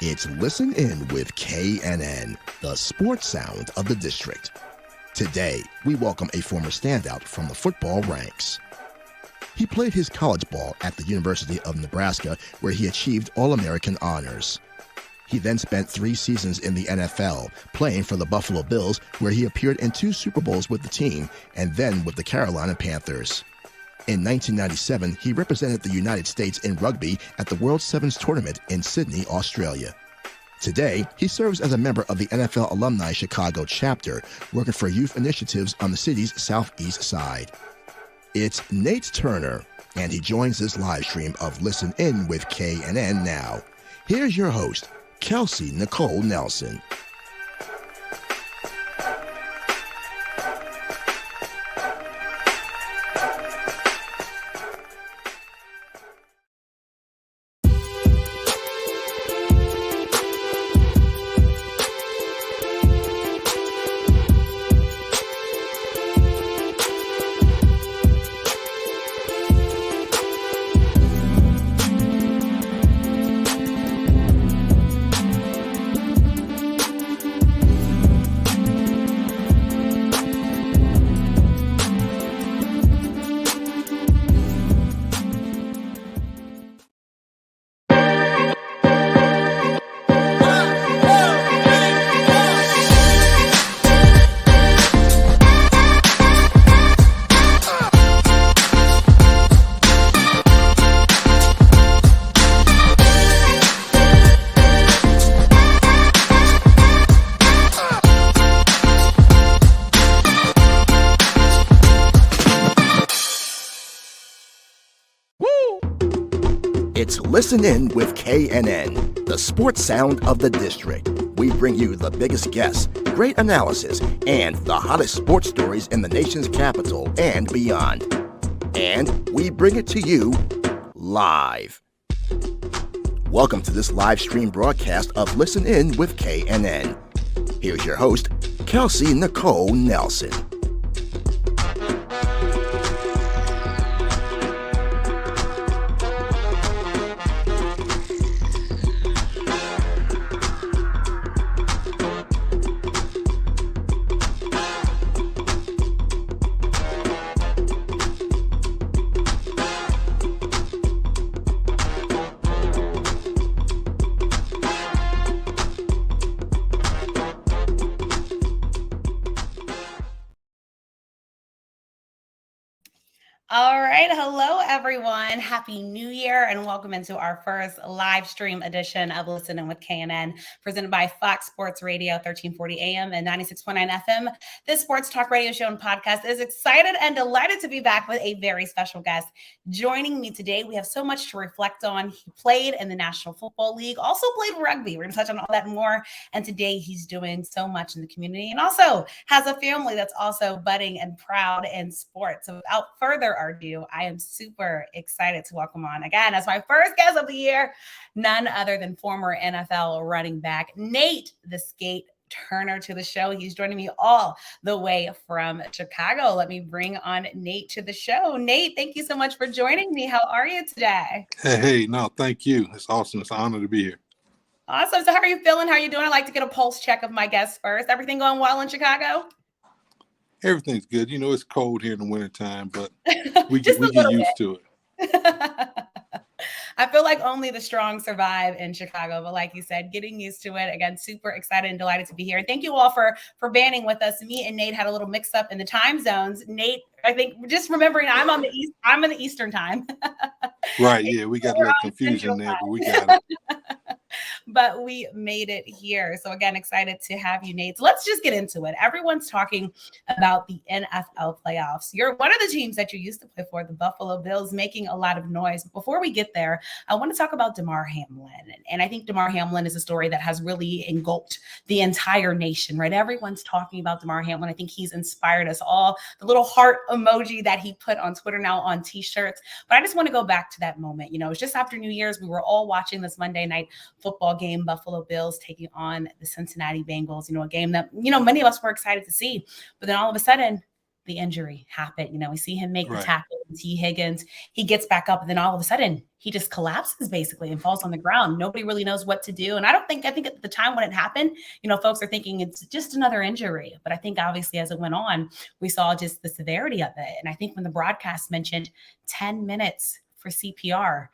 It's Listen In with KNN, the sports sound of the district. Today, we welcome a former standout from the football ranks. He played his college ball at the University of Nebraska, where he achieved All-American honors. He then spent 3 seasons in the NFL, playing for the Buffalo Bills, where he appeared in 2 Super Bowls with the team, and then with the Carolina Panthers. In 1997, he represented the United States in rugby at the World Sevens Tournament in Sydney, Australia. Today, he serves as a member of the NFL Alumni Chicago chapter, working for youth initiatives on the city's southeast side. It's Nate Turner, and he joins this live stream of Listen In with KNN now. Here's your host, Kelsey Nicole Nelson. It's Listen In with KNN, the sports sound of the district. We bring you the biggest guests, great analysis, and the hottest sports stories in the nation's capital and beyond. And we bring it to you live. Welcome to this live stream broadcast of Listen In with KNN. Here's your host, Kelsey Nicole Nelson. All right. Hello, everyone. Happy New Year and welcome into our first live stream edition of Listen In with KNN, presented by Fox Sports Radio, 1340 AM and 96.9 FM. This sports talk radio show and podcast is excited and delighted to be back with a very special guest. Joining me today, we have so much to reflect on. He played in the National Football League, also played rugby. We're going to touch on all that and more. And today he's doing so much in the community and also has a family that's also budding and proud in sports. So without further ado, I am super excited to welcome on again as my first guest of the year, none other than former NFL running back Nate the Skate Turner to the show. He's joining me all the way from Chicago. Let me bring on Nate to the show. Nate, thank you so much for joining me. How are you today? Hey, no, thank you. It's awesome. It's an honor to be here. Awesome. So how are you feeling? How are you doing? I like to get a pulse check of my guests first. Everything going well in Chicago? Everything's good. You know, it's cold here in the wintertime, but we get used to it. I feel like only the strong survive in Chicago, but like you said, getting used to it. Again, super excited and delighted to be here. And thank you all for banding with us. Me and Nate had a little mix up in the time zones. Nate, I think just remembering I'm on the Eastern time. Right, yeah, we got a little confusion there, but we got it. But we made it here. So again, excited to have you, Nate. So let's just get into it. Everyone's talking about the NFL playoffs. You're one of the teams that you used to play for, the Buffalo Bills, making a lot of noise. Before we get there, I want to talk about Damar Hamlin. And I think Damar Hamlin is a story that has really engulfed the entire nation, right? Everyone's talking about Damar Hamlin. I think he's inspired us all. The little heart emoji that he put on Twitter now on t-shirts. But I just want to go back to that moment. You know, it was just after New Year's. We were all watching this Monday night football game, Buffalo Bills taking on the Cincinnati Bengals, you know, a game that, you know, many of us were excited to see. But then all of a sudden, the injury happen. We see him make the Right. tackle on T. Higgins. He gets back up, and then all of a sudden he just collapses basically and falls on the ground. Nobody really knows what to do. And I think at the time when it happened, folks are thinking it's just another injury. But I think obviously as it went on, we saw just the severity of it. And I think when the broadcast mentioned 10 minutes for CPR,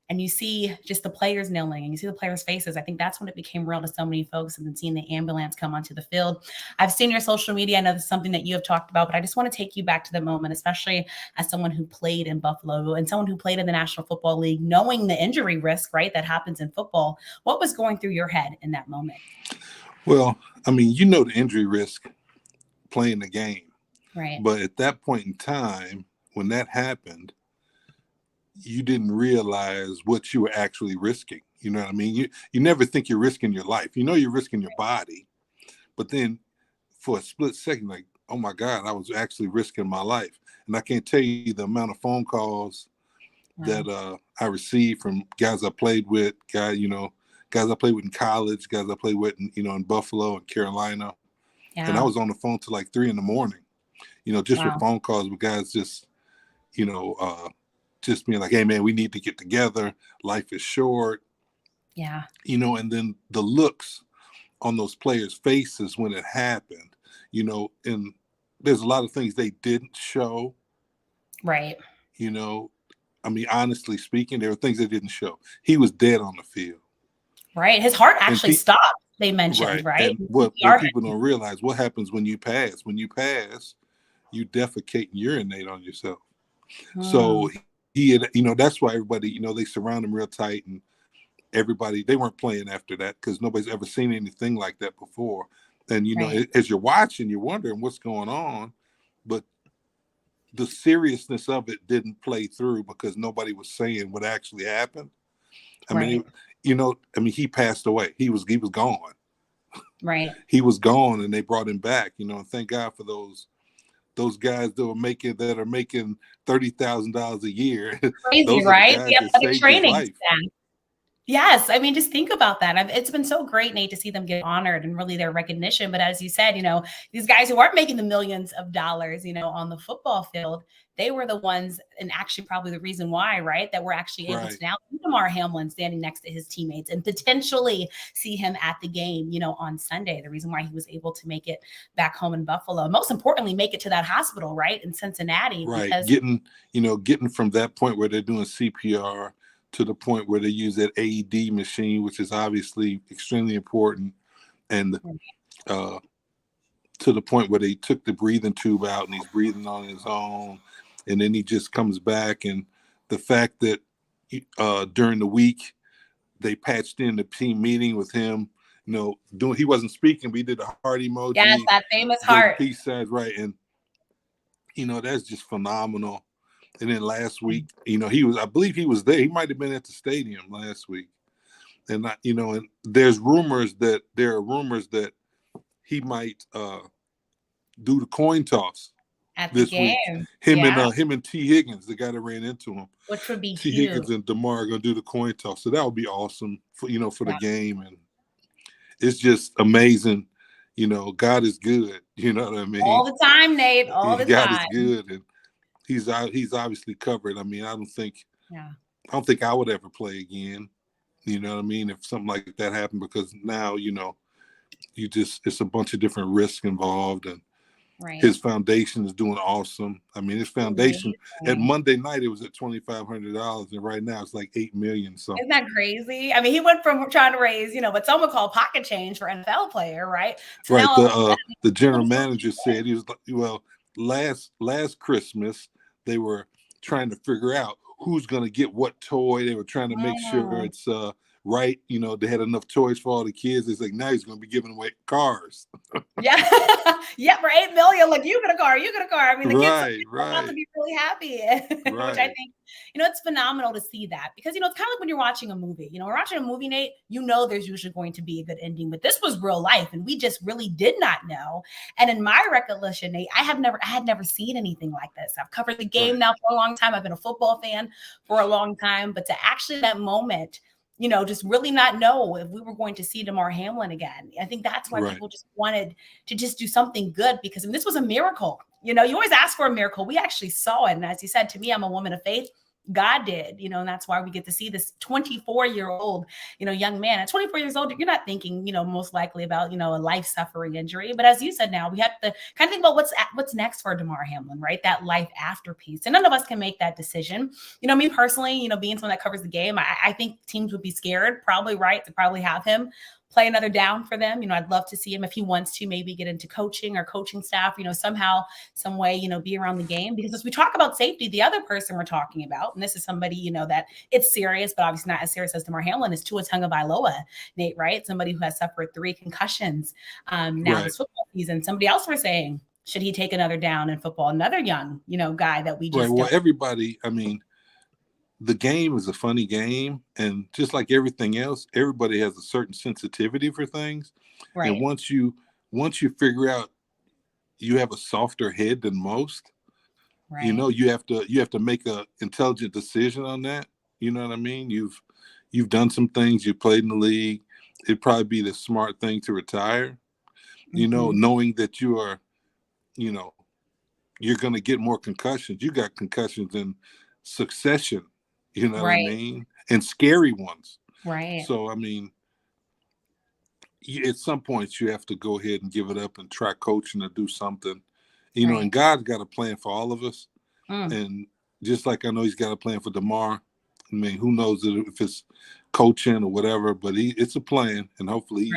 and you see just the players kneeling and you see the players' faces, I think that's when it became real to so many folks, and then seeing the ambulance come onto the field. I've seen your social media. I know this is something that you have talked about, but I just want to take you back to the moment, especially as someone who played in Buffalo and someone who played in the National Football League, knowing the injury risk, right, that happens in football. What was going through your head in that moment? Well, the injury risk playing the game. Right. But at that point in time, when that happened, you didn't realize what you were actually risking. You know what I mean? You never think you're risking your life. You're risking your body. But then for a split second, like, oh my God, I was actually risking my life. And I can't tell you the amount of phone calls that I received from guys I played with, guys I played with in college, guys I played with in Buffalo and Carolina. Yeah. And I was on the phone till like 3 a.m, just with phone calls with guys just being like, hey man, we need to get together. Life is short. Yeah. And then the looks on those players' faces when it happened, and there's a lot of things they didn't show. Right. Honestly speaking, there were things they didn't show. He was dead on the field. Right. His heart actually stopped, they mentioned, right? And what people don't realize, what happens when you pass? When you pass, you defecate and urinate on yourself. So he had, that's why everybody, they surround him real tight, and everybody, they weren't playing after that because nobody's ever seen anything like that before. And, as you're watching, you're wondering what's going on, but the seriousness of it didn't play through because nobody was saying what actually happened. He passed away. He was gone. Right. He was gone, and they brought him back, and thank God for those guys that are making $30,000 a year. Crazy, those right? Are the guys that saved training his life. staff. Yes. Just think about that. It's been so great, Nate, to see them get honored and really their recognition. But as you said, these guys who aren't making the millions of dollars, on the football field, they were the ones, and actually probably the reason why, right, that we're actually able to now see Damar Hamlin standing next to his teammates and potentially see him at the game, on Sunday. The reason why he was able to make it back home in Buffalo, most importantly, make it to that hospital, right, in Cincinnati. Right. Because getting from that point where they're doing CPR to the point where they use that AED machine, which is obviously extremely important, and to the point where they took the breathing tube out and he's breathing on his own, and then he just comes back. And the fact that during the week they patched in the team meeting with him, he wasn't speaking, but he did a heart emoji. Yes, that famous heart. Peace signs, right? And that's just phenomenal. And then last week, I believe he was there. He might have been at the stadium last week. And, and there are rumors that he might do the coin toss at the game. Week. Him and T. Higgins, the guy that ran into him. Which would be T. huge. Higgins and Damar are going to do the coin toss. So that would be awesome for the game. And it's just amazing. God is good. You know what I mean? All the time, Nate. All the time. God is good. And he's obviously covered. I don't think I would ever play again. You know what I mean? If something like that happened, because now, it's a bunch of different risks involved, and his foundation is doing awesome. His foundation at Monday night, it was at $2,500, and right now it's like $8 million. So isn't that crazy? He went from trying to raise, what some would call pocket change for NFL player, right? The general manager said, he was like, well, last Christmas, they were trying to figure out who's going to get what toy. They were trying to make sure it's right. They had enough toys for all the kids. It's like, now he's going to be giving away cars. Yeah. For $8 million. Like, you get a car. The kids are about to be really happy. Which I think, it's phenomenal to see that, because, it's kind of like when you're watching a movie. We're watching a movie, Nate, there's usually going to be a good ending, but this was real life, and we just really did not know. And in my recollection, Nate, I had never seen anything like this. I've covered the game now for a long time. I've been a football fan for a long time, but to actually that moment, just really not know if we were going to see Damar Hamlin again. I think that's why people just wanted to just do something good, because this was a miracle. You know, you always ask for a miracle. We actually saw it. And as you said, to me, I'm a woman of faith. God did, you know, and that's why we get to see this 24-year-old, you know, young man. At 24 years old, you're not thinking, you know, most likely about, you know, a life-suffering injury. But as you said, now we have to kind of think about what's next for Damar Hamlin, right? That life after piece. And none of us can make that decision. You know, me personally, you know, being someone that covers the game, I think teams would be scared, probably, right, to probably have him play another down for them. You know, I'd love to see him, if he wants to, maybe get into coaching or coaching staff, you know, somehow, some way, you know, be around the game. Because as we talk about safety, the other person we're talking about, and this is somebody, you know, that it's serious, but obviously not as serious as Damar Hamlin, is Tua Tagovailoa, Nate, right? Somebody who has suffered 3 concussions now this football season. Somebody else we're saying, should he take another down in football? Another young, you know, guy that we just Well, everybody, I mean, the game is a funny game, and just like everything else, everybody has a certain sensitivity for things. Right. And once you figure out you have a softer head than most, Right. you know, you have to make a intelligent decision on that. You know what I mean? You've done some things, you played in the league. It'd probably be the smart thing to retire, you know, knowing that you are, you know, you're going to get more concussions. You got concussions in succession. You know what I mean? And scary ones. Right. So, I mean, at some point you have to go ahead and give it up and try coaching or do something, you know, and God's got a plan for all of us. And just like I know he's got a plan for Damar, I mean, who knows if it's coaching or whatever, but it's a plan, and hopefully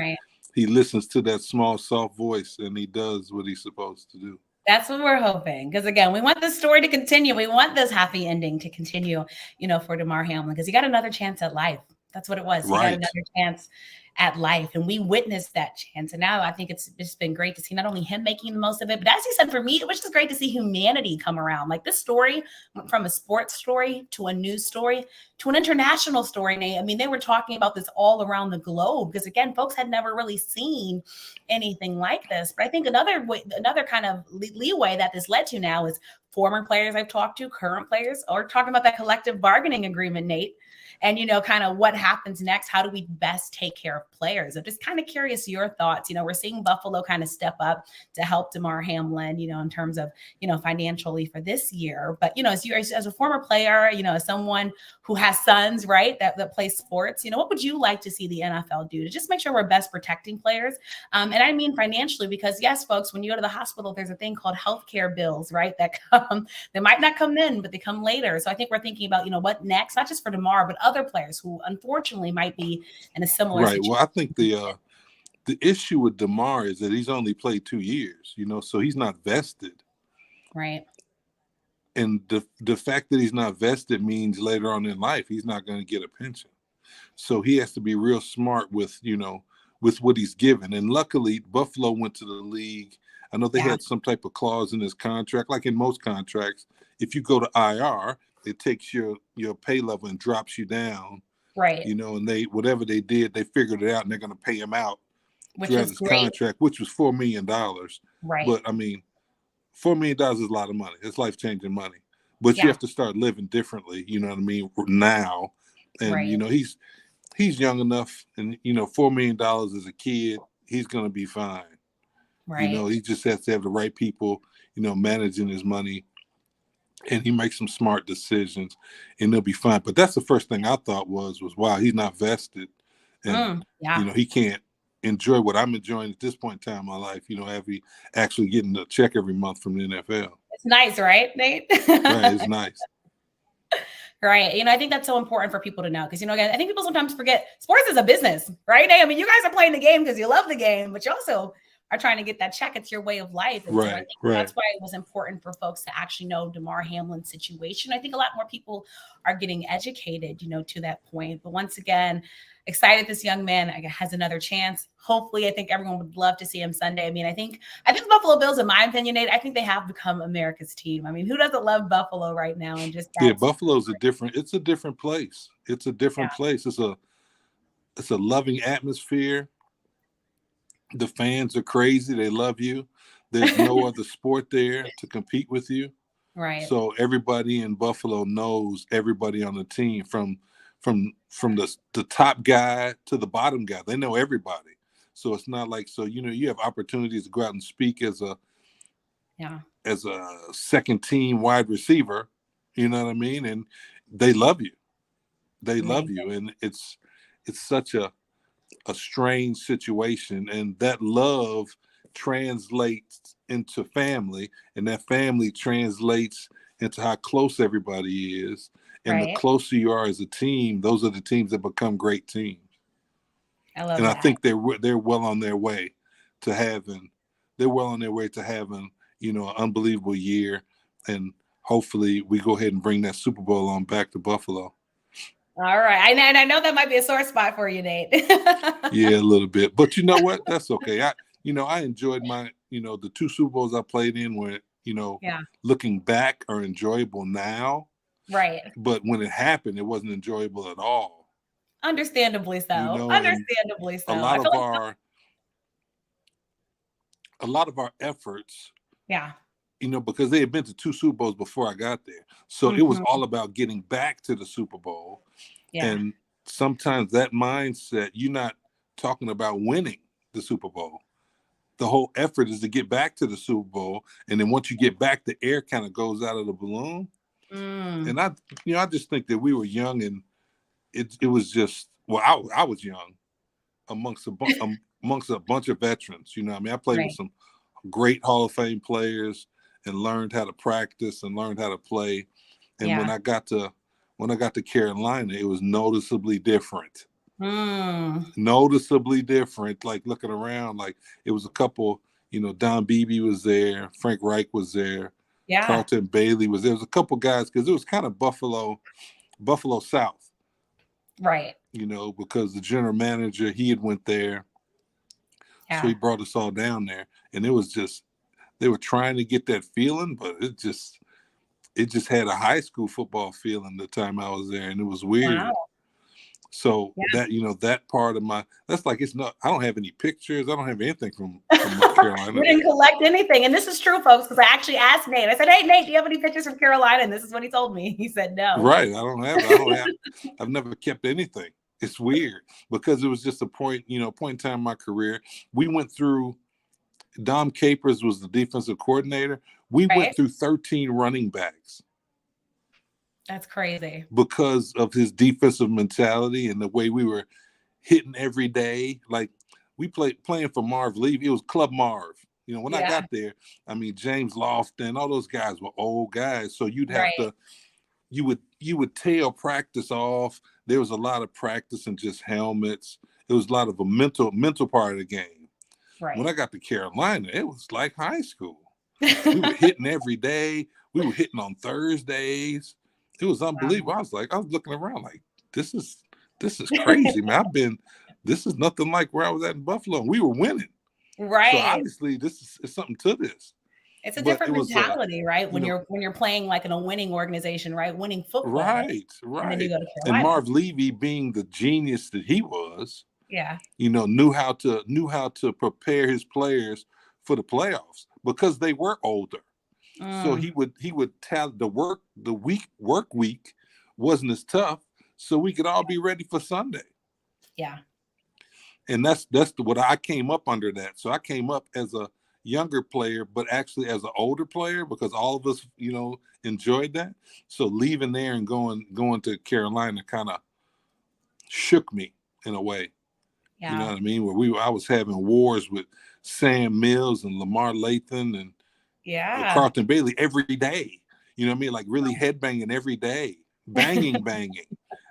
he listens to that small, soft voice and he does what he's supposed to do. That's what we're hoping. Because again, we want this story to continue. We want this happy ending to continue, you know, for Damar Hamlin, because he got another chance at life. That's what it was. He got another chance at life, and we witnessed that chance. And now I think it's been great to see not only him making the most of it, but as he said, for me, it was just great to see humanity come around. Like, this story went from a sports story to a news story to an international story, Nate. I mean, they were talking about this all around the globe because, again, folks had never really seen anything like this. But I think another kind of leeway that this led to now is former players I've talked to, current players, are talking about that collective bargaining agreement, Nate. And, you know, kind of what happens next. How do we best take care of players? I'm just kind of curious your thoughts. You know, we're seeing Buffalo kind of step up to help Damar Hamlin, you know, in terms of, you know, financially for this year. But, you know, as a former player, you know, as someone who has sons, right, that play sports, you know, what would you like to see the NFL do to just make sure we're best protecting players? And I mean financially, because yes, folks, when you go to the hospital, there's a thing called healthcare bills, right, that come. They might not come in, but they come later. So I think we're thinking about, you know, what next, not just for Damar, but other players who unfortunately might be in a similar situation. Well, I think the issue with Damar is that he's only played 2 years, you know, so he's not vested. Right. And the fact that he's not vested means later on in life, he's not going to get a pension. So he has to be real smart with, you know, with what he's given. And luckily, Buffalo went to the league. I know they had some type of clause in his contract, like in most contracts. If you go to IR, it takes your pay level and drops you down. Right. You know, and whatever they did, they figured it out, and they're going to pay him out throughout his contract, which was $4 million. Right. But I mean, $4 million is a lot of money. It's life-changing money. But you have to start living differently, you know what I mean, now. And, you know, he's young enough, and, you know, $4 million as a kid, he's going to be fine. Right. You know, he just has to have the right people, you know, managing his money, and he makes some smart decisions, and they'll be fine. But that's the first thing I thought was wow, he's not vested, and you know, he can't enjoy what I'm enjoying at this point in time in my life. You know, actually getting a check every month from the NFL. It's nice, right, Nate? Right, it's nice. Right. You know, I think that's so important for people to know because, you know, again, I think people sometimes forget sports is a business, right? I mean, you guys are playing the game because you love the game, but you also are trying to get that check. It's your way of life. And so I think that's why it was important for folks to actually know Damar Hamlin's situation. I think a lot more people are getting educated, you know, to that point. But once again, excited this young man has another chance. Hopefully, I think everyone would love to see him Sunday. I mean, I think the Buffalo Bills, in my opinion, Nate, I think they have become America's team. I mean, who doesn't love Buffalo right now? And just Buffalo's it's a different place. It's a different place. It's a loving atmosphere. The fans are crazy. They love you. There's no other sport there to compete with you. Right. So everybody in Buffalo knows everybody on the team from the top guy to the bottom guy. They know everybody. So it's not like, so, you know, you have opportunities to go out and speak as a second team wide receiver, you know what I mean? And they love you. They love you. And it's such a strange situation. And that love translates into family, and that family translates into how close everybody is. And the closer you are as a team, those are the teams that become great teams. I love and that. I think they're well on their way to having an unbelievable year, and hopefully we go ahead and bring that Super Bowl on back to Buffalo. All right. And I know that might be a sore spot for you, Nate. Yeah, a little bit. But you know what? That's okay. I enjoyed the 2 Super Bowls I played in where, looking back are enjoyable now. Right. But when it happened, it wasn't enjoyable at all. Understandably so. Understandably so. A lot of our efforts. Yeah. Because they had been to 2 Super Bowls before I got there. So it was all about getting back to the Super Bowl. Yeah. And sometimes that mindset, you're not talking about winning the Super Bowl. The whole effort is to get back to the Super Bowl. And then once you get back, the air kind of goes out of the balloon. And I just think that we were young, and it was just, I was young amongst a bunch of veterans. I played with some great Hall of Fame players and learned how to practice and learned how to play. And when I got to Carolina, it was noticeably different. Noticeably different. Like looking around, like it was a couple, Don Beebe was there, Frank Reich was there, Carlton Bailey was there. There was a couple guys, because it was kind of Buffalo South. Right. Because the general manager, he had went there. Yeah. So he brought us all down there, and it was just, they were trying to get that feeling, but it just had a high school football feeling the time I was there, and it was weird. Wow. So that part of that's like, it's not, I don't have any pictures. I don't have anything from North Carolina. We didn't collect anything. And this is true, folks, because I actually asked Nate. I said, "Hey, Nate, do you have any pictures from Carolina?" And this is what he told me. He said, "No." Right. I've never kept anything. It's weird, because it was just a point in time in my career. We went through, Dom Capers was the defensive coordinator. We went through 13 running backs. That's crazy. Because of his defensive mentality and the way we were hitting every day. Like, we playing for Marv Levy. It was Club Marv. When I got there, James Lofton, all those guys were old guys. So you'd have to, you would tail practice off. There was a lot of practice and just helmets. It was a lot of a mental part of the game. Right. When I got to Carolina, it was like high school. We were hitting every day. We were hitting on Thursdays. It was unbelievable. Wow. I was looking around like, this is crazy, man. This is nothing like where I was at in Buffalo. We were winning. Right. So obviously this is something to this. It's a different mentality, right? When you're playing like in a winning organization, right? Winning football. Right. And then you go to Carolina. And Marv Levy, being the genius that he was, knew how to prepare his players for the playoffs, because they were older. So he would tell the work week wasn't as tough, so we could all be ready for Sunday. Yeah. And that's what I came up under that. So I came up as a younger player, but actually as an older player, because all of us, enjoyed that. So leaving there and going to Carolina kind of shook me in a way. Yeah. You know what I mean? Where I was having wars with Sam Mills and Lamar Lathan and Carlton Bailey every day. You know what I mean? Like really headbanging every day, banging.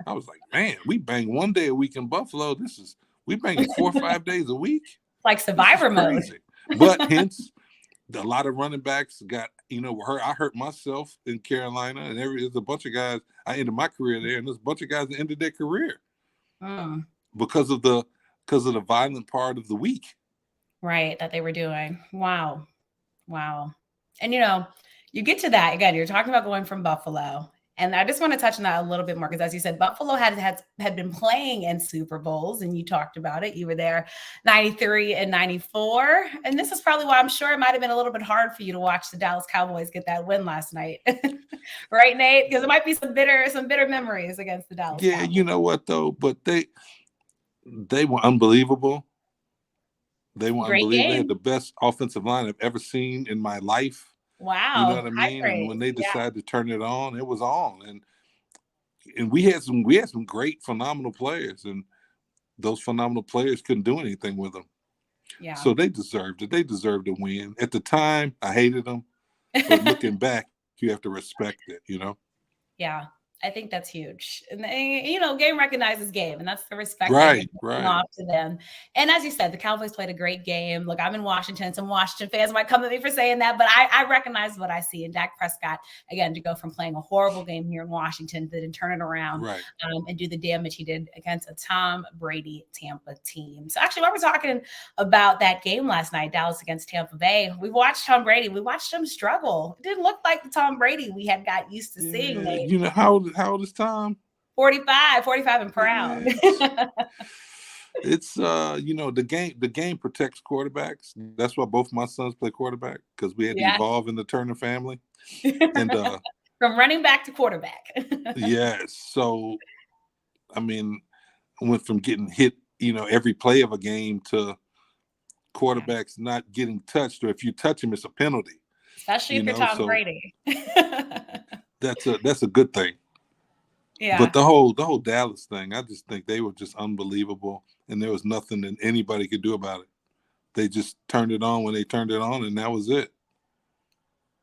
I was like, man, we bang one day a week in Buffalo. We banging 4 or 5 days a week. Like survivor mode. But hence, a lot of running backs got, hurt. I hurt myself in Carolina, and there's a bunch of guys. I ended my career there, and there's a bunch of guys that ended their career because of the violent part of the week. Right, that they were doing. Wow. And you get to that again. You're talking about going from Buffalo, and I just want to touch on that a little bit more, because as you said, Buffalo had been playing in Super Bowls, and you talked about it. You were there 93 and 94, and this is probably why I'm sure it might have been a little bit hard for you to watch the Dallas Cowboys get that win last night, right, Nate? Because there might be some bitter memories against the Dallas. Yeah, Cowboys. You know what though? But they were unbelievable. They were unbelievable. They had the best offensive line I've ever seen in my life. Wow. You know what I High mean? And praise. when they Yeah. decided to turn it on, it was on. And we had some great, phenomenal players, and those phenomenal players couldn't do anything with them. Yeah. So they deserved it. They deserved to win. At the time, I hated them, but looking back, you have to respect it, you know? Yeah. I think that's huge. And game recognizes game, and that's the respect Right, that right. off to them. And as you said, the Cowboys played a great game. Look, I'm in Washington. Some Washington fans might come at me for saying that, but I recognize what I see. And Dak Prescott, again, to go from playing a horrible game here in Washington to then turn it around Right. And do the damage he did against a Tom Brady Tampa team. So actually, while we're talking about that game last night, Dallas against Tampa Bay, we watched Tom Brady. We watched him struggle. It didn't look like the Tom Brady we had got used to seeing. You know, how old is Tom? 45 and proud. It's the game protects quarterbacks. That's why both my sons play quarterback, because we had to evolve in the Turner family. And from running back to quarterback. Yes. So I mean, I went from getting hit, every play of a game to quarterbacks not getting touched, or if you touch him, it's a penalty. Especially if you're Tom Brady. That's a good thing. Yeah. But the whole Dallas thing, I just think they were just unbelievable, and there was nothing that anybody could do about it. They just turned it on when they turned it on, and that was it.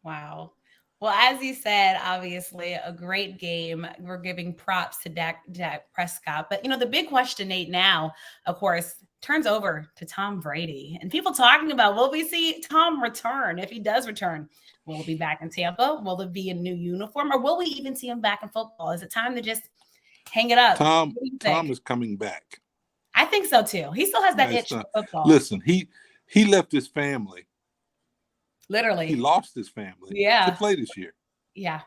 Wow. Well, as you said, obviously a great game. We're giving props to Dak Prescott. But, the big question, Nate, now, of course, turns over to Tom Brady. And people talking about, will we see Tom return? If he does return, will he be back in Tampa? Will it be a new uniform? Or will we even see him back in football? Is it time to just hang it up? Tom is coming back. I think so, too. He still has that itch for football. Listen, he left his family. Literally. He lost his family to play this year. Yeah.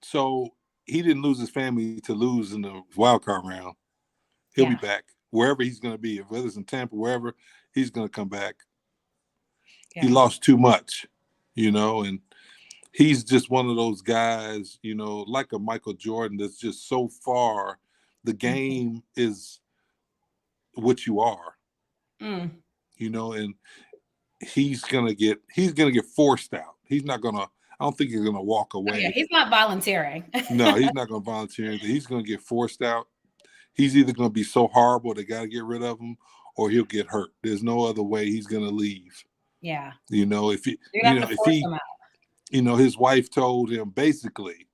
So he didn't lose his family to lose in the wild card round. He'll be back wherever he's going to be. Whether it's in Tampa, wherever, he's going to come back. Yeah. He lost too much, and he's just one of those guys, like a Michael Jordan, that's just so far. The game is what you are, and he's gonna get forced out. He's not gonna. I don't think he's gonna walk away. Yeah, he's not volunteering. No, he's not gonna volunteer. He's gonna get forced out. He's either gonna be so horrible they gotta get rid of him, or he'll get hurt. There's no other way he's gonna leave. Yeah. If his wife told him basically,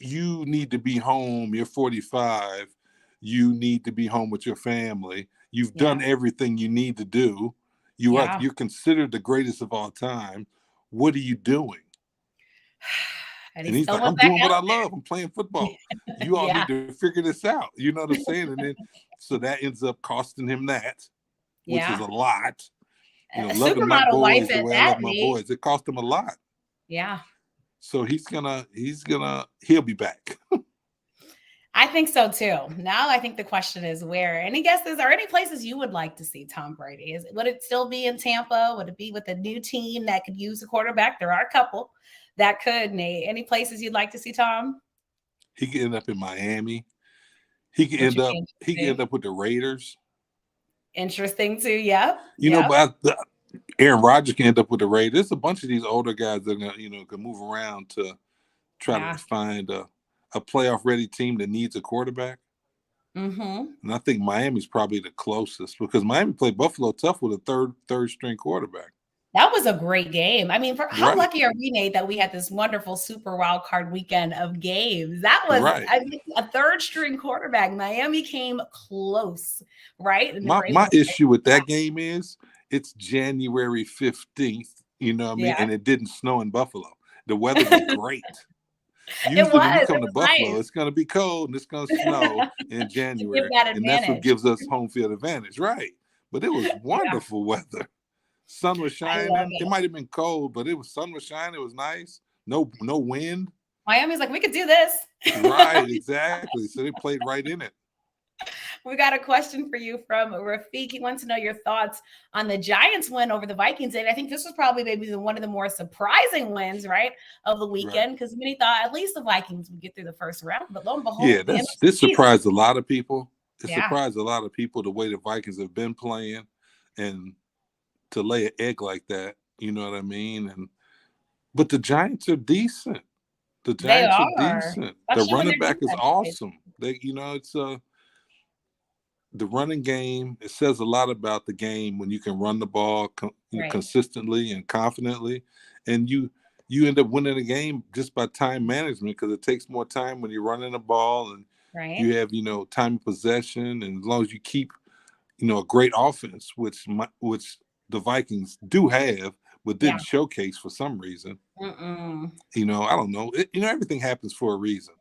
you need to be home. You're 45. You need to be home with your family. You've done everything you need to do. You're considered the greatest of all time. What are you doing? And he's like, I'm doing what I love. I'm playing football. You all need to figure this out. You know what I'm saying? And then, so that ends up costing him that, which is a lot. Loving my boys the way I love my boys. It cost him a lot. Yeah. So he'll be back. I think so too. Now I think the question is where. Any guesses or any places you would like to see Tom Brady? Would it still be in Tampa? Would it be with a new team that could use a quarterback? There are a couple that could, Nate. Any places you'd like to see Tom? He could end up in Miami. He could end up with the Raiders. Interesting too. Yep. But Aaron Rodgers can end up with the Raiders. There's a bunch of these older guys that can move around to try to find a playoff ready team that needs a quarterback. And I think Miami's probably the closest, because Miami played Buffalo tough with a third string quarterback. That was a great game. I mean, how lucky are we, Nate, that we had this wonderful super wild card weekend of games? That was a third string quarterback. Miami came close, right? My issue with that game is it's January 15th, you know what I mean? And it didn't snow in Buffalo. The weather was great. Usually when you come to Buffalo, it's going to be cold and it's going to snow in January. And that's what gives us home field advantage, right? But it was wonderful weather. Sun was shining. It might have been cold, but sun was shining. It was nice. No wind. Miami's like, we could do this. Right, exactly. So they played right in it. We got a question for you from Rafiq. He wants to know your thoughts on the Giants win over the Vikings. And I think this was probably maybe one of the more surprising wins, right, of the weekend, because many thought at least the Vikings would get through the first round. But lo and behold, this surprised a lot of people. It surprised a lot of people the way the Vikings have been playing, and to lay an egg like that, you know what I mean? And But the Giants are decent. The They Giants are are, decent. The especially when running their back is defense plays. awesome. It's the running game. It says a lot about the game when you can run the ball Right. consistently and confidently, and you end up winning the game just by time management, because it takes more time when you're running the ball, and Right. you have time of possession, and as long as you keep a great offense, which the Vikings do have, but didn't showcase for some reason. I don't know. Everything happens for a reason.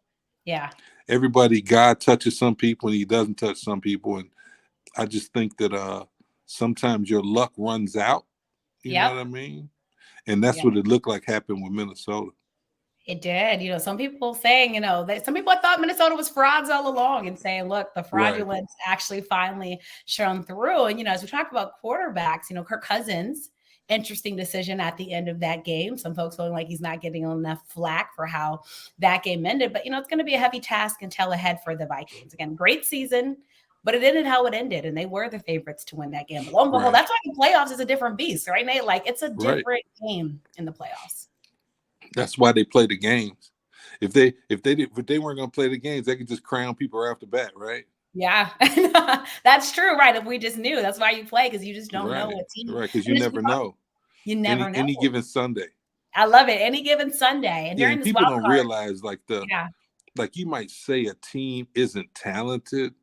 Yeah. God touches some people and he doesn't touch some people. And I just think that sometimes your luck runs out. You know what I mean? And that's what it looked like happened with Minnesota. It did. Some people saying, that some people thought Minnesota was frauds all along, and saying, look, the fraudulence actually finally shown through. And, as we talk about quarterbacks, Kirk Cousins, interesting decision at the end of that game. Some folks feeling like he's not getting enough flack for how that game ended. But, it's going to be a heavy task until ahead for the Vikings. Again, great season, but it ended how it ended, and they were the favorites to win that game. But lo and behold, that's why the playoffs is a different beast, right, Nate? Like, it's a different game in the playoffs. That's why they play the games. If they weren't going to play the games, they could just crown people right off the bat, right? Yeah, that's true, right? If we just knew, that's why you play, because you just don't know what team. Right, because you never know. You never know. Any given Sunday. I love it. Any given Sunday, and during this people wild don't card, realize like you might say a team isn't talented,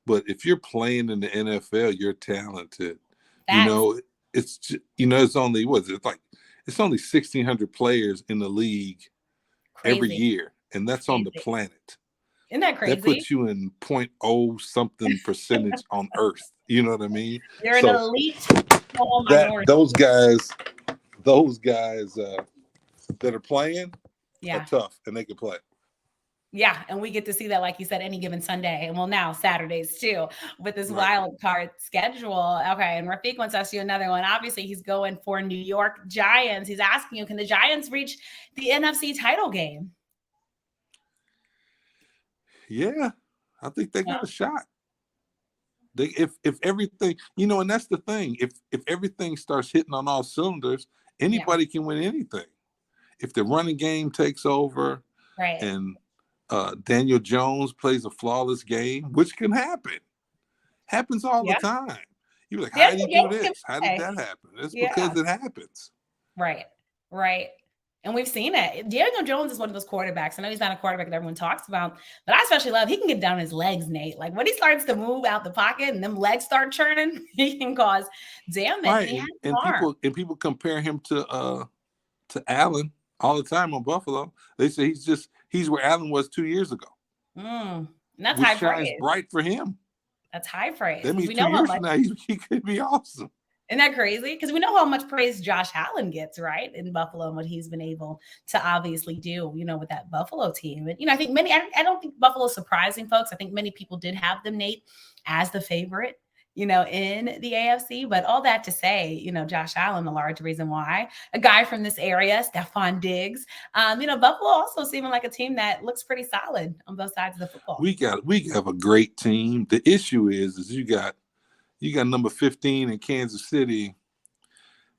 but if you're playing in the NFL, you're talented. It's it's only it's only 1,600 players in the league every year, and that's on the planet. Isn't that crazy? That puts you in 0.0 something percentage on Earth. You know what I mean? You're an elite. Those guys that are playing are tough, and they can play. Yeah, and we get to see that, like you said, any given Sunday, and now Saturdays too, with this wild card schedule. Okay, and Rafiq wants to ask you another one. Obviously, he's going for New York Giants. He's asking you, can the Giants reach the NFC title game? Yeah, I think they got a shot. If everything, and that's the thing. If everything starts hitting on all cylinders, anybody can win anything. If the running game takes over, and Daniel Jones plays a flawless game, which can happen. Happens all the time. You're like, how did he do this? How did that happen? It's because it happens. Right. And we've seen it. Daniel Jones is one of those quarterbacks. I know he's not a quarterback that everyone talks about, but I especially love he can get down his legs, Nate. Like when he starts to move out the pocket and them legs start churning, he can cause damage. Right. And people compare him to Allen all the time on Buffalo. They say he's where Allen was 2 years ago. And that's high praise. Bright for him. That's high praise. That means 2 years from now he could be awesome. Isn't that crazy? Because we know how much praise Josh Allen gets, right, in Buffalo, and what he's been able to obviously do, with that Buffalo team. And, I think I don't think Buffalo's surprising, folks. I think many people did have them, Nate, as the favorite, in the AFC. But all that to say, Josh Allen, a large reason why. A guy from this area, Stephon Diggs. Buffalo also seeming like a team that looks pretty solid on both sides of the football. We have a great team. The issue is you got number 15 in Kansas City.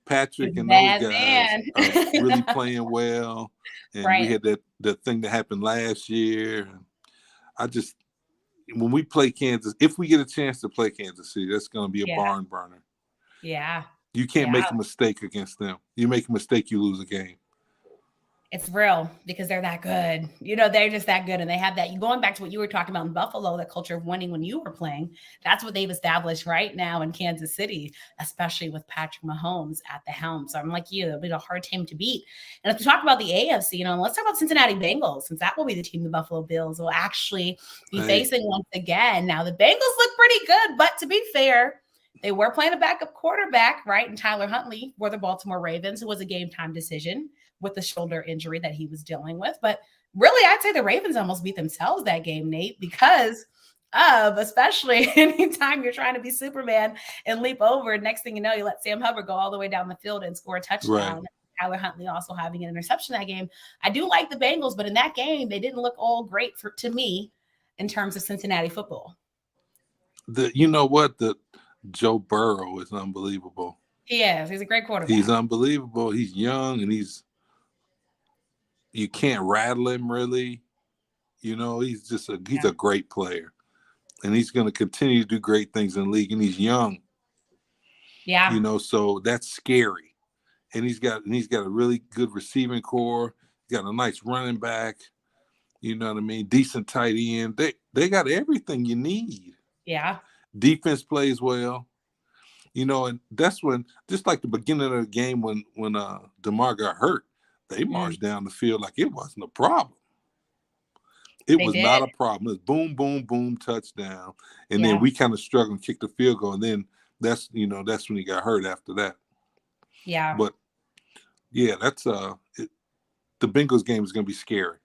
Patrick and those guys are really playing well. And we had that thing that happened last year. When we play Kansas, if we get a chance to play Kansas City, that's going to be a barn burner. Yeah. You can't make a mistake against them. You make a mistake, you lose a game. It's real because they're that good. They're just that good. And they have that, going back to what you were talking about in Buffalo, that culture of winning when you were playing. That's what they've established right now in Kansas City, especially with Patrick Mahomes at the helm. So I'm like you, it'll be a hard team to beat. And if we talk about the AFC, let's talk about Cincinnati Bengals, since that will be the team the Buffalo Bills will actually be facing once again. Now, the Bengals look pretty good, but to be fair, they were playing a backup quarterback, right? And Tyler Huntley for the Baltimore Ravens. It was a game time decision with the shoulder injury that he was dealing with. But really, I'd say the Ravens almost beat themselves that game, Nate, because of, especially anytime you're trying to be Superman and leap over, next thing you know, you let Sam Hubbard go all the way down the field and score a touchdown. Right. Tyler Huntley also having an interception that game. I do like the Bengals, but in that game, they didn't look all great to me in terms of Cincinnati football. The Joe Burrow is unbelievable. He is. He's a great quarterback. He's unbelievable. He's young and he's you can't rattle him really. He's just he's a great player, and he's going to continue to do great things in the league, and he's young. Yeah. So that's scary. And he's got a really good receiving core. He's got a nice running back. You know what I mean? Decent tight end. They got everything you need. Yeah. Defense plays well. And that's when, just like the beginning of the game when DeMar got hurt, they marched down the field like it wasn't a problem. It was not a problem. It was boom, boom, boom, touchdown. And then we kind of struggled and kicked the field goal. And then that's when he got hurt after that. Yeah. But yeah, that's the Bengals game is going to be scary.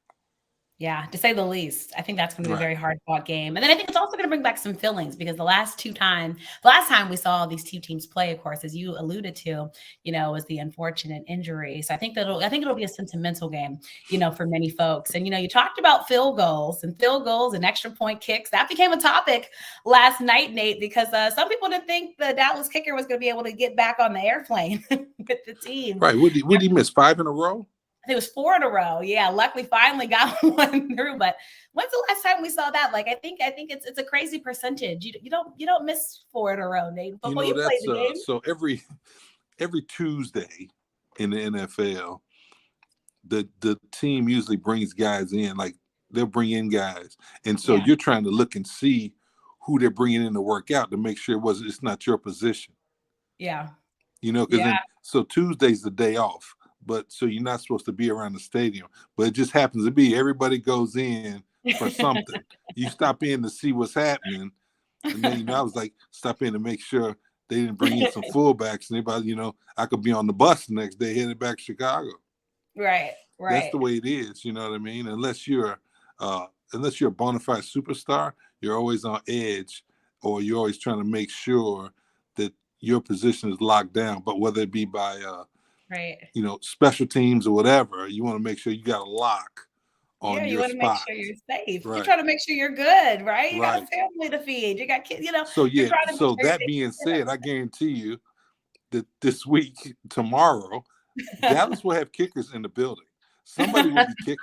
Yeah, to say the least. I think that's going to be a very hard-fought game. And then I think it's also going to bring back some feelings because the last time we saw these two teams play, of course, as you alluded to, was the unfortunate injury. So I think it'll be a sentimental game, for many folks. And, you talked about field goals and extra point kicks. That became a topic last night, Nate, because some people didn't think the Dallas kicker was going to be able to get back on the airplane with the team. Right. Would he miss 5 in a row? I think it was 4 in a row. Yeah, luckily finally got one through. But when's the last time we saw that? Like, I think it's a crazy percentage. You don't miss 4 in a row, Nate. Before you play the game. So every Tuesday in the NFL, the team usually brings guys in. Like they'll bring in guys, and so you're trying to look and see who they're bringing in to work out to make sure it's not your position. Yeah. Because so Tuesday's the day off. But so you're not supposed to be around the stadium, but it just happens to be everybody goes in for something. You stop in to see what's happening, and then I was like, stop in to make sure they didn't bring in some fullbacks. And anybody, I could be on the bus the next day headed back to Chicago. Right. That's the way it is. You know what I mean? Unless you're a bona fide superstar, you're always on edge, or you're always trying to make sure that your position is locked down. But whether it be by special teams or whatever, you want to make sure you got a lock on your spot. You want to make sure you're safe. Right. You're trying to make sure you're good, right? You got a family to feed. You got kids, So that being said, I guarantee you that this week, tomorrow, Dallas will have kickers in the building. Somebody will be kicking.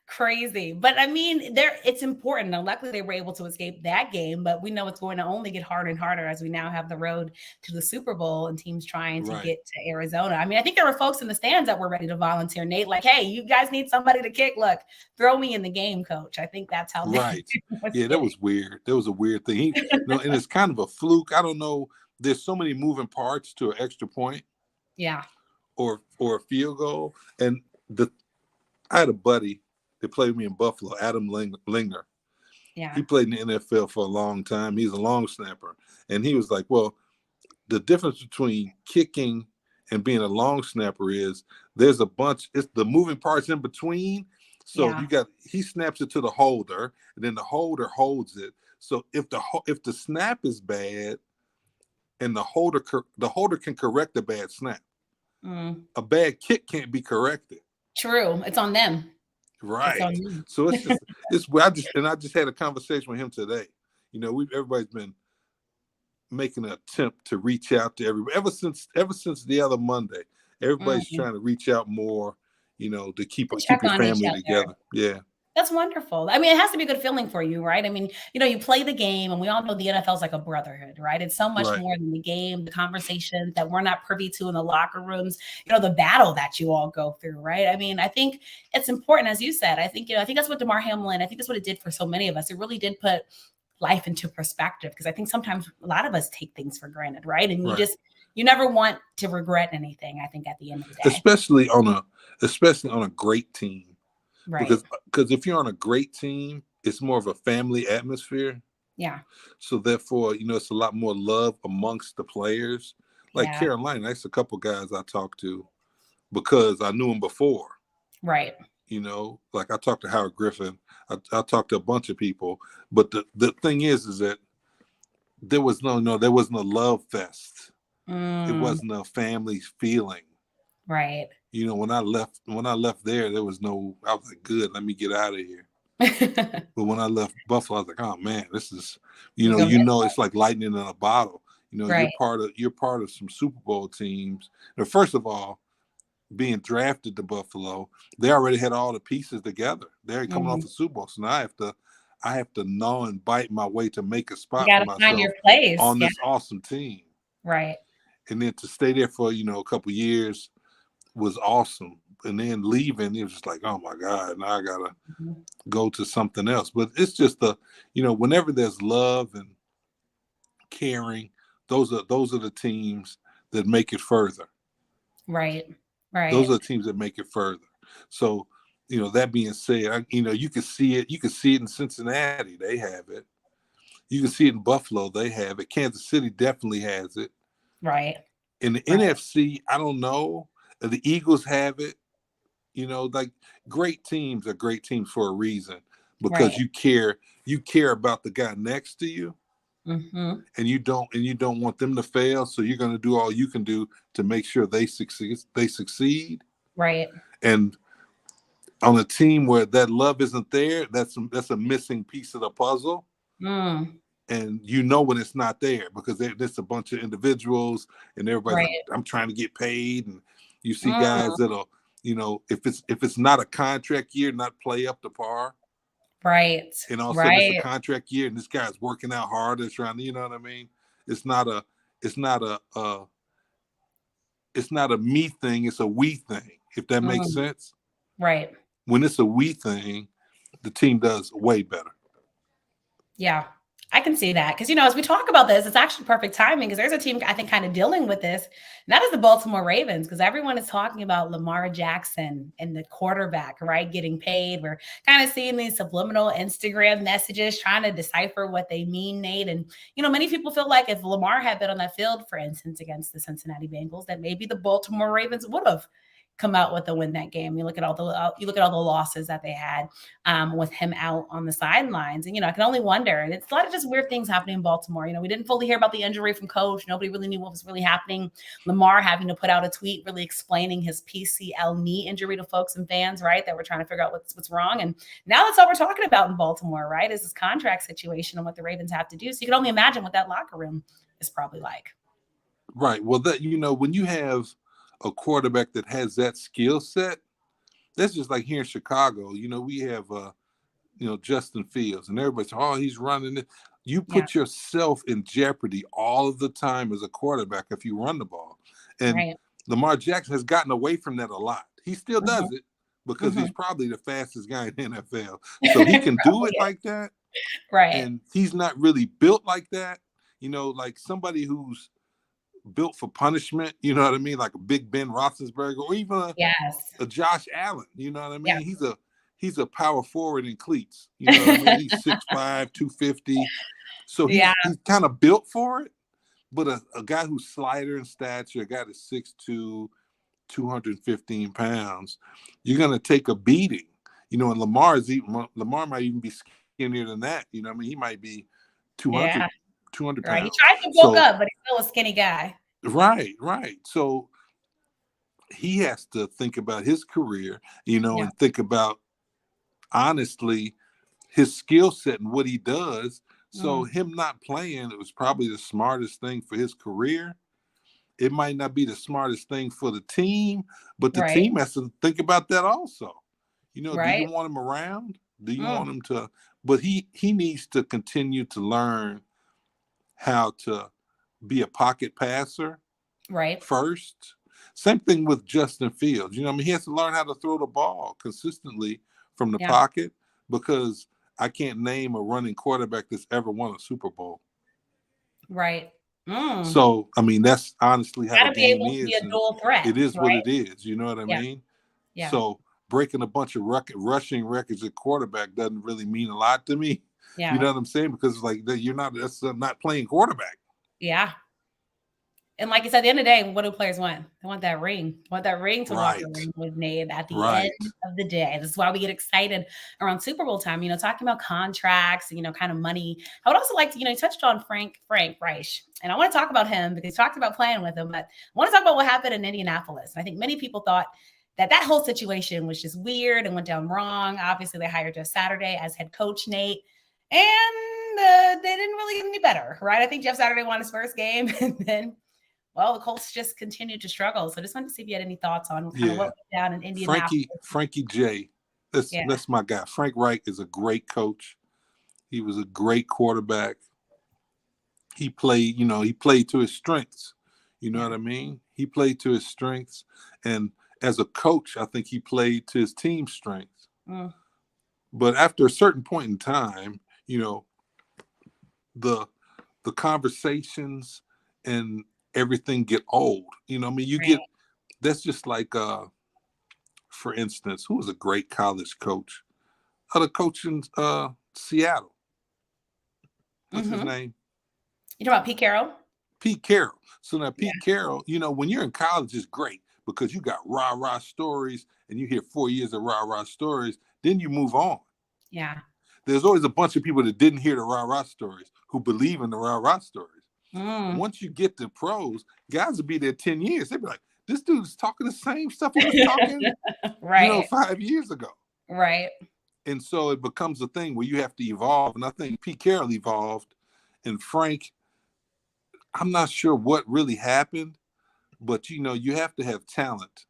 Crazy. But I mean, it's important. Now, luckily they were able to escape that game, but we know it's going to only get harder and harder as we now have the road to the Super Bowl and teams trying to get to Arizona. I mean, I think there were folks in the stands that were ready to volunteer, Nate, like, hey, you guys need somebody to kick. Look, throw me in the game, coach. I think that's how that was weird. That was a weird thing. And it's kind of a fluke. I don't know. There's so many moving parts to an extra point. Yeah. Or a field goal. And I had a buddy that played with me in Buffalo, Adam Lingner. Yeah. He played in the NFL for a long time. He's a long snapper. And he was like, well, the difference between kicking and being a long snapper is there's it's the moving parts in between. So he snaps it to the holder, and then the holder holds it. So if the snap is bad and the holder can correct a bad snap, a bad kick can't be corrected. True. It's on them. Right. So I just had a conversation with him today. Everybody's been making an attempt to reach out to everybody ever since the other Monday. Everybody's trying to reach out more, to keep your family together. Yeah. That's wonderful. I mean, it has to be a good feeling for you, right? I mean, you play the game, and we all know the NFL is like a brotherhood, right? It's so much more than the game, the conversations that we're not privy to in the locker rooms, the battle that you all go through, right? I mean, I think it's important, as you said. I think that's what Damar Hamlin, I think that's what it did for so many of us. It really did put life into perspective, because I think sometimes a lot of us take things for granted, right? And you never want to regret anything, I think, at the end of the day. Especially on a great team. Right. Because if you're on a great team, it's more of a family atmosphere. Yeah. So therefore, it's a lot more love amongst the players. Like Carolina, that's a couple guys I talked to because I knew him before. Right. Like I talked to Howard Griffin. I talked to a bunch of people. But the thing is that there wasn't a love fest. It wasn't a family feeling. Right. When I left there was no, I was like, good, let me get out of here. But when I left Buffalo, I was like, oh man, this is, it's like lightning in a bottle. You're part of some Super Bowl teams. Now, first of all, being drafted to Buffalo, they already had all the pieces together. They're coming off the Super Bowl, so now I have to gnaw and bite my way to make a You spot got for to find myself your place. on Yeah. this awesome team. Right. And then to stay there for, a couple years was awesome. And then leaving, it was just like, oh my God, now I gotta go to something else. But it's just whenever there's love and caring, those are the teams that make it further. Right. Right. Those are the teams that make it further. So, that being said, you can see it. You can see it in Cincinnati. They have it. You can see it in Buffalo. They have it. Kansas City definitely has it. Right. In the NFC, I don't know. The Eagles have it. Like great teams are great teams for a reason, because you care about the guy next to you, and you don't want them to fail. So you're going to do all you can do to make sure they succeed. Right. And on a team where that love isn't there, that's a missing piece of the puzzle. And when it's not there, because there's a bunch of individuals and everybody's like, I'm trying to get paid. And you see guys that'll, if it's not a contract year, not play up to par. Right. And also it's a contract year and this guy's working out hard and trying to, you know what I mean? It's not a me thing, it's a we thing, if that makes sense. Right. When it's a we thing, the team does way better. Yeah, I can see that. Because, as we talk about this, it's actually perfect timing, because there's a team I think kind of dealing with this. And that is the Baltimore Ravens, because everyone is talking about Lamar Jackson and the quarterback, right, getting paid. We're kind of seeing these subliminal Instagram messages trying to decipher what they mean, Nate. And, many people feel like if Lamar had been on that field, for instance, against the Cincinnati Bengals, that maybe the Baltimore Ravens would have come out with a win that game. You look at all the losses that they had with him out on the sidelines, and I can only wonder. And it's a lot of just weird things happening in Baltimore. We didn't fully hear about the injury from Coach. Nobody really knew what was really happening. Lamar having to put out a tweet really explaining his PCL knee injury to folks and fans, right, that were trying to figure out what's wrong. And now that's all we're talking about in Baltimore, right, is this contract situation and what the Ravens have to do. So you can only imagine what that locker room is probably like. Right. Well, that when you have a quarterback that has that skill set, that's just like here in Chicago. We have Justin Fields, and everybody's, he's running it. You put yourself in jeopardy all of the time as a quarterback if you run the ball. And Lamar Jackson has gotten away from that a lot. He still does it because he's probably the fastest guy in the NFL. So he can do it like that. Right. And he's not really built like that. Like somebody who's built for punishment, you know what I mean? Like a big Ben Roethlisberger, or even a Josh Allen, you know what I mean? Yeah. He's a power forward in cleats, you know what I mean? He's 6'5", 250. So he's kind of built for it. But a guy who's slighter in stature, a guy that's 6'2", 215 pounds, you're going to take a beating. And Lamar might even be skinnier than that. You know what I mean? He might be 200 pounds. Right. He tried to bulk up, but he's still a skinny guy. Right. So he has to think about his career, and think about, honestly, his skill set and what he does. So him not playing, it was probably the smartest thing for his career. It might not be the smartest thing for the team, but the team has to think about that also. Do you want him around? Do you want him to? But he needs to continue to learn how to be a pocket passer first. Same thing with Justin Fields. He has to learn how to throw the ball consistently from the pocket, because I can't name a running quarterback that's ever won a Super Bowl. Right. So, that's honestly how the game is. Be able to be a dual threat. It is what it is. You know what I mean? Yeah. So breaking a bunch of rushing records at quarterback doesn't really mean a lot to me. Yeah. You know what I'm saying? Because that's not playing quarterback. Yeah. And like you said, at the end of the day, what do players want? They want that ring. They want that ring to walk the ring with Nate at the end of the day. This is why we get excited around Super Bowl time, talking about contracts, kind of money. I would also like to, you touched on Frank Reich. And I want to talk about him because he talked about playing with him. But I want to talk about what happened in Indianapolis. And I think many people thought that whole situation was just weird and went down wrong. Obviously, they hired Jeff Saturday as head coach, Nate. And they didn't really get any better, right? I think Jeff Saturday won his first game. And then well, the Colts just continue to struggle. So just wanted to see if you had any thoughts on kind of what Yeah. went down in Indianapolis. Frankie J. That's my guy. Frank Reich is a great coach. He was a great quarterback. He played to his strengths. You know what I mean? He played to his strengths. And as a coach, I think he played to his team's strengths. Mm. But after a certain point in time, the conversations and everything get old. You know what I mean? Right. That's just like, for instance, who was a great college coach? The coach in Seattle. What's his name? You talking about Pete Carroll? Pete Carroll. So now Pete Carroll, when you're in college, it's great because you got rah-rah stories and you hear 4 years of rah-rah stories. Then you move on. Yeah. There's always a bunch of people that didn't hear the rah-rah stories who believe in the rah-rah stories. Once you get to pros, guys will be there 10 years. They'll be like, this dude's talking the same stuff he was talking, right. 5 years ago. Right. And so it becomes a thing where you have to evolve. And I think Pete Carroll evolved. And Frank, I'm not sure what really happened, but you have to have talent.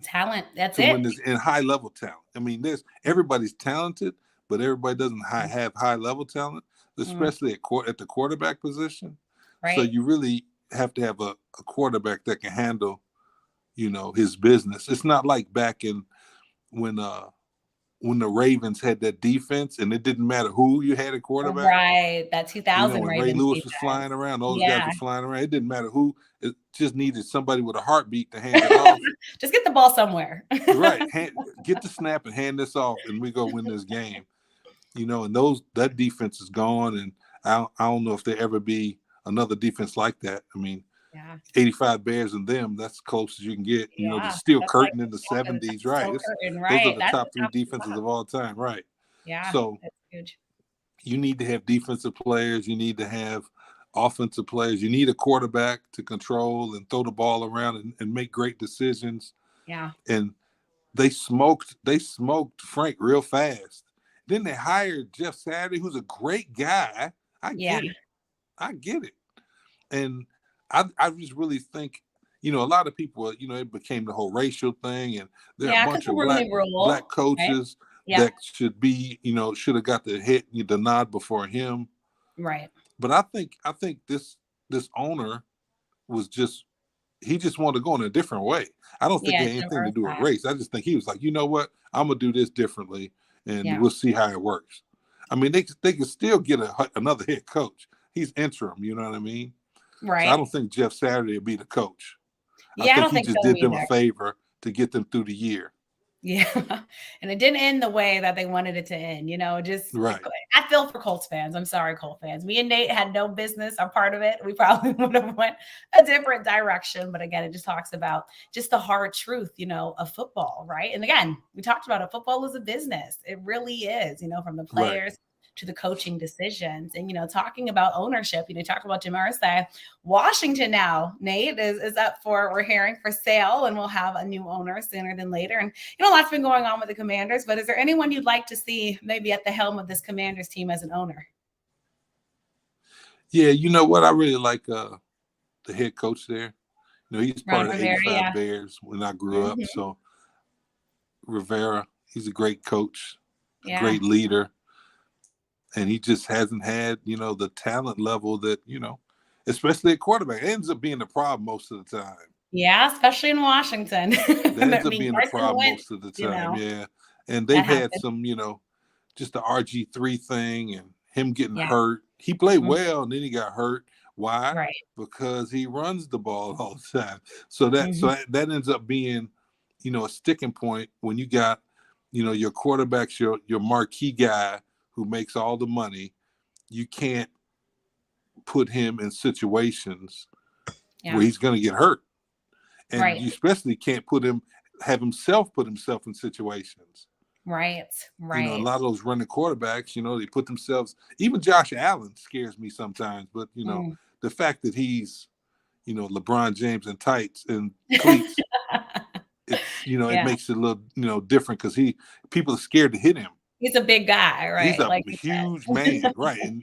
Talent, that's to it. win this, in high level talent. I mean, everybody's talented, but everybody doesn't have high level talent, especially at the quarterback position. Right. So you really have to have a quarterback that can handle, his business. It's not like back in when the Ravens had that defense and it didn't matter who you had at quarterback. Right. That 2000 when Ravens Ray Lewis defense. was flying around, those guys were flying around. It didn't matter who. It just needed somebody with a heartbeat to hand it off. Just get the ball somewhere. Right. Get the snap and hand this off, and we go win this game. And that defense is gone, and I don't know if there ever be another defense like that. I mean, 85 Bears and them, that's close as you can get. The Steel Curtain in the 70s, right? Those are the top three defenses of all time, right? Yeah. So that's huge. You need to have defensive players. You need to have offensive players. You need a quarterback to control and throw the ball around and make great decisions. Yeah. And they smoked Frank real fast. Then they hired Jeff Saturday, who's a great guy. I get it. And I just really think, a lot of people, it became the whole racial thing, and there are a bunch of black coaches that should be, should have got the nod before him. Right. But I think this owner he just wanted to go in a different way. I don't think it had anything to do with race. I just think he was like, you know what, I'm gonna do this differently, and we'll see how it works. I mean, they can still get another head coach. He's interim, you know what I mean? Right. So I don't think Jeff Saturday will be the coach. Yeah, I think he just did them a favor to get them through the year. Yeah. And it didn't end the way that they wanted it to end, just right. I feel for Colts fans. I'm sorry, Colts fans. Me and Nate had no business or part of it. We probably would have went a different direction. But again, it just talks about just the hard truth, of football, right? And again, we talked about it. Football is a business. It really is, from the players to the coaching decisions. And, talking about ownership, talk about Jim Irsay. Washington now, Nate, is up we're hearing for sale, and we'll have a new owner sooner than later. And, a lot's been going on with the Commanders, but is there anyone you'd like to see maybe at the helm of this Commanders team as an owner? Yeah, you know what? I really like the head coach there. He's part of the 85 Bears when I grew up. So Rivera, he's a great coach, a great leader. And he just hasn't had, the talent level that, especially at quarterback. It ends up being a problem most of the time. Yeah, especially in Washington. That ends up being a problem most of the time, yeah. And they've had some, just the RG3 thing and him getting hurt. He played well, and then he got hurt. Why? Right. Because he runs the ball all the time. So that ends up being, a sticking point when you got, your quarterback's your marquee guy who makes all the money. You can't put him in situations where he's going to get hurt. And you especially can't have himself put himself in situations. Right. A lot of those running quarterbacks, they put themselves, even Josh Allen scares me sometimes, but the fact that he's, LeBron James in tights and cleats, it makes it a little, different because people are scared to hit him. He's a big guy, right? He's a huge man, right? And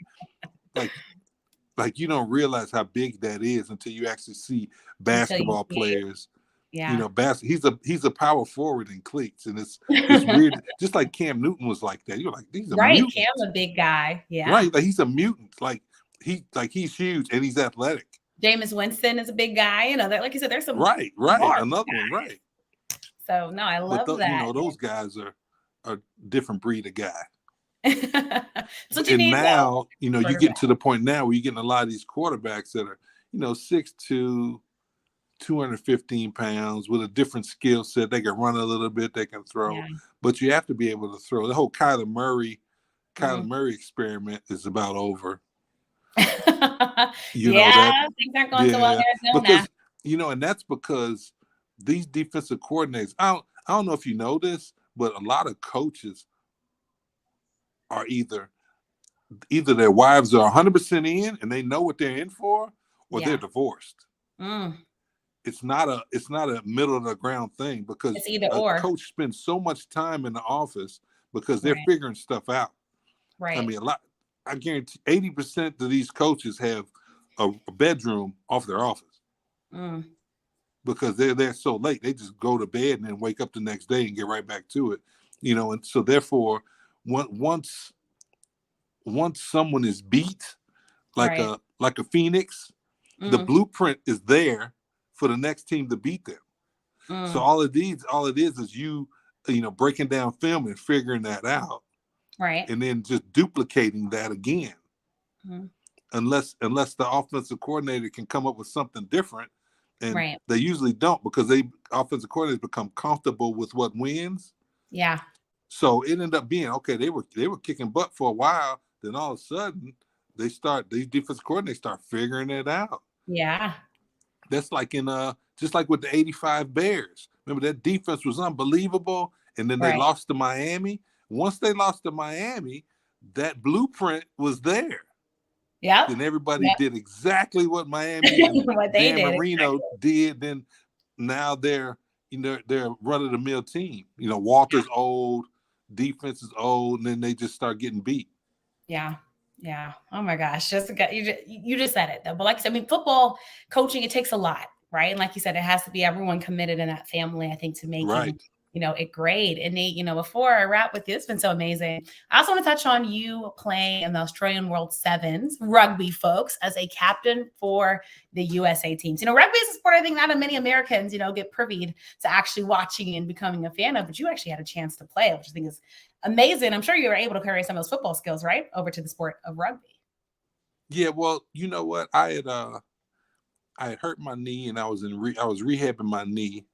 like you don't realize how big that is until you actually see basketball players. Yeah. He's a power forward in cleats, and it's weird. Just like Cam Newton was like that. You're like, he's a mutant. Cam a big guy. Yeah. Right. Like he's a mutant. Like he's huge and he's athletic. Jameis Winston is a big guy. You know, like you said, there's some right. Another one, right. So no, I love that. You know, those guys are a different breed of guy. So and now, you know, you get to the point now where you're getting a lot of these quarterbacks that are, you know, 6'2", 215 pounds with a different skill set. They can run a little bit, they can throw, but you have to be able to throw. The whole Kyler Murray experiment is about over. You know that things aren't going so well there. Because you know, and that's because these defensive coordinators. I don't know if you know this, but a lot of coaches are either their wives are 100% in and they know what they're in for, or they're divorced. It's not a middle of the ground thing, because it's either or. Coach spends so much time in the office because they're figuring stuff out. Right. I mean, I guarantee 80% of these coaches have a bedroom off their office because they're there so late. They just go to bed and then wake up the next day and get right back to it, you know. And so therefore, once someone is beat, like a phoenix, the blueprint is there for the next team to beat them. So all it is you know, breaking down film and figuring that out. Right. And then just duplicating that again. Unless the offensive coordinator can come up with something different. And they usually don't, because offensive coordinators become comfortable with what wins. Yeah. So it ended up being, okay, they were kicking butt for a while. Then all of a sudden these defensive coordinators start figuring it out. Yeah. That's like just like with the 85 Bears. Remember, that defense was unbelievable. And then they lost to Miami. Once they lost to Miami, that blueprint was there. Yeah. Then everybody did exactly what Miami and what they Dan did. Marino did. Then now they're run of the mill team. You know, Walter's old, defense is old, and then they just start getting beat. Yeah. Yeah. Oh my gosh. Jessica, you just said it though. But like I said, I mean, football coaching, it takes a lot, right? And like you said, it has to be everyone committed in that family, I think, to making you know, it great. And Nate, you know, before I wrap with you, it's been so amazing. I also want to touch on you playing in the Australian World Sevens rugby, folks, as a captain for the USA teams. You know, rugby is a sport I think not many Americans, you know, get privy to actually watching and becoming a fan of, but you actually had a chance to play, which I think is amazing. I'm sure you were able to carry some of those football skills, right, over to the sport of rugby. Yeah, well, you know what? I had hurt my knee, and I was rehabbing my knee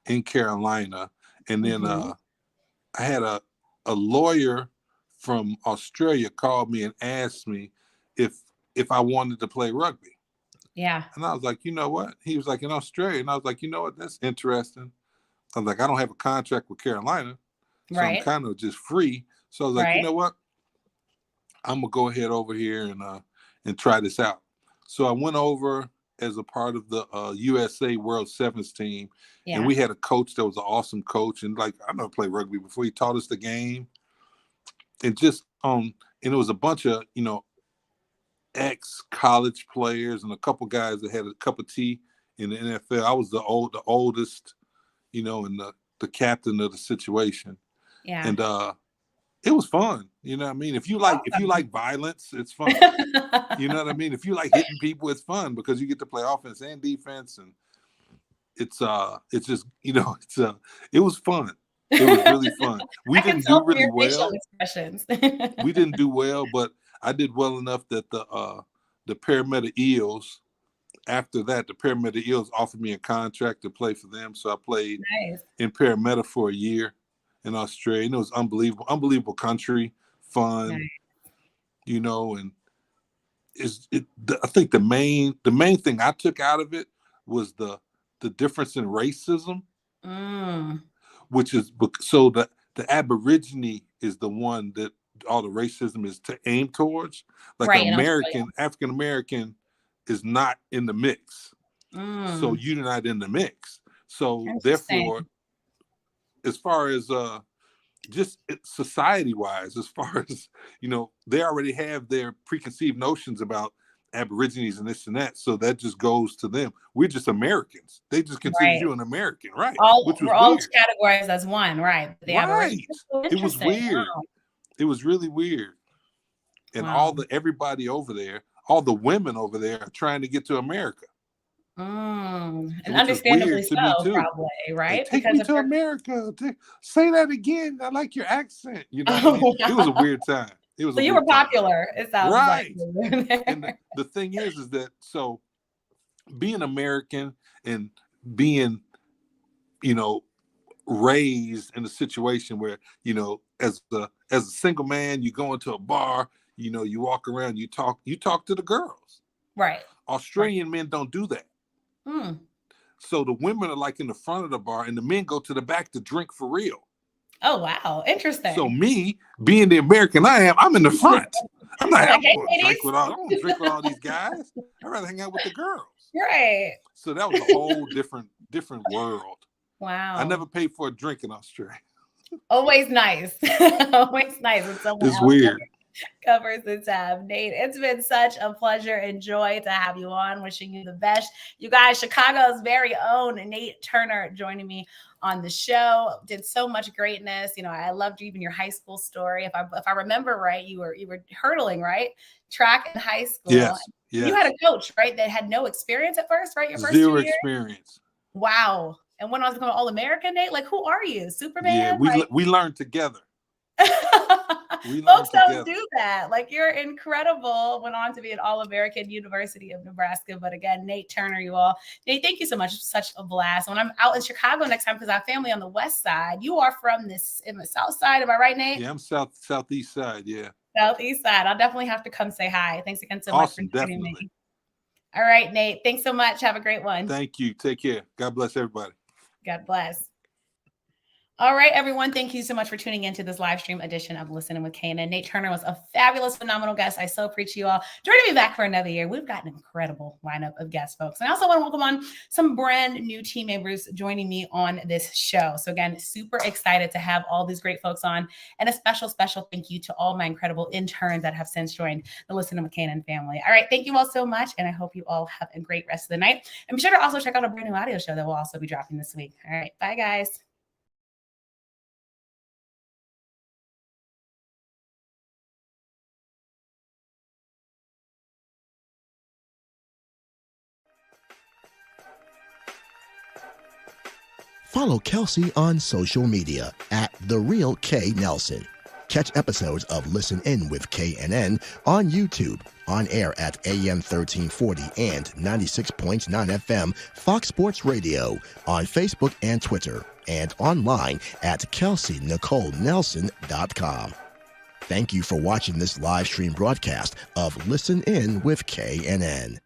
in Carolina. And then I had a lawyer from Australia called me and asked me if I wanted to play rugby. Yeah. And I was like, you know what? He was like, in Australia. And I was like, you know what? That's interesting. I was like, I don't have a contract with Carolina. So I'm kind of just free. So I was like, you know what? I'm going to go ahead over here and try this out. So I went over as a part of the USA World Sevens team. Yeah. And we had a coach that was an awesome coach. And like, I never played rugby before. He taught us the game. And and it was a bunch of, you know, ex-college players and a couple guys that had a cup of tea in the NFL. I was the oldest, you know, and the captain of the situation. Yeah. And it was fun. You know what I mean? If you like violence, it's fun. You know what I mean? If you like hitting people, it's fun because you get to play offense and defense, and it's just, you know, it was fun. It was really fun. We didn't do really well. We didn't do well, but I did well enough that the Parramatta Eels, after that, the Parramatta Eels offered me a contract to play for them. So I played in Parramatta for a year in Australia. And it was unbelievable country, fun, you know, and I think the main thing I took out of it was the difference in racism, which is so the Aborigine is the one that all the racism is to aim towards. Like African American is not in the mix. So you're not in the mix. So therefore, as far as just society wise, as far as, you know, they already have their preconceived notions about Aborigines and this and that. So that just goes to them. We're just Americans. They just consider you an American, right? We're all categorized as one, right? Right. It was weird. Wow. It was really weird. And everybody over there, all the women over there are trying to get to America. And understandably so, probably, right? Hey, take me to America. Say that again. I like your accent. You know what I mean? Wow. It was a weird time. So you were popular, it sounds like. And the thing is that, so being American and being, raised in a situation where, as a single man, you go into a bar, you walk around, you talk to the girls. Right. Australian men don't do that. So the women are like in the front of the bar and the men go to the back to drink for real. Oh, wow. Interesting. So me, being the American I am, I'm in the front. I'm not I don't drink with all these guys. I'd rather hang out with the girls. Right. So that was a whole different world. Wow. I never paid for a drink in Australia. Always nice. Always nice. It's weird. Covers the tab. Nate, it's been such a pleasure and joy to have you on. Wishing you the best. You guys, Chicago's very own Nate Turner joining me on the show. Did so much greatness. I loved even your high school story. If I remember right, you were hurdling, right? Track in high school. Yes. You had a coach, right? That had no experience at first, right? Your first Zero experience. Wow. And went on to become All-American, Nate. Like, who are you? Superman? Yeah, we learned together. Folks don't do that. Like, you're incredible. Went on to be an All-American, University of Nebraska. But again, Nate Turner, you all. Nate, thank you so much. It's such a blast. When I'm out in Chicago next time, because I have family on the west side, you are from in the south side. Am I right, Nate? Yeah, I'm southeast side. Yeah. Southeast side. I'll definitely have to come say hi. Thanks again so much for joining me. All right, Nate. Thanks so much. Have a great one. Thank you. Take care. God bless everybody. God bless. All right, everyone. Thank you so much for tuning into this live stream edition of Listening with KNN. Nate Turner was a fabulous, phenomenal guest. I so appreciate you all joining me back for another year. We've got an incredible lineup of guests, folks. And I also want to welcome on some brand new team members joining me on this show. So again, super excited to have all these great folks on. And a special, special thank you to all my incredible interns that have since joined the Listening with KNN family. All right, thank you all so much. And I hope you all have a great rest of the night. And be sure to also check out a brand new audio show that will also be dropping this week. All right, bye, guys. Follow Kelsey on social media at The Real K Nelson. Catch episodes of Listen In with KNN on YouTube, on air at AM 1340 and 96.9 FM Fox Sports Radio, on Facebook and Twitter, and online at KelseyNicoleNelson.com. Thank you for watching this live stream broadcast of Listen In with KNN.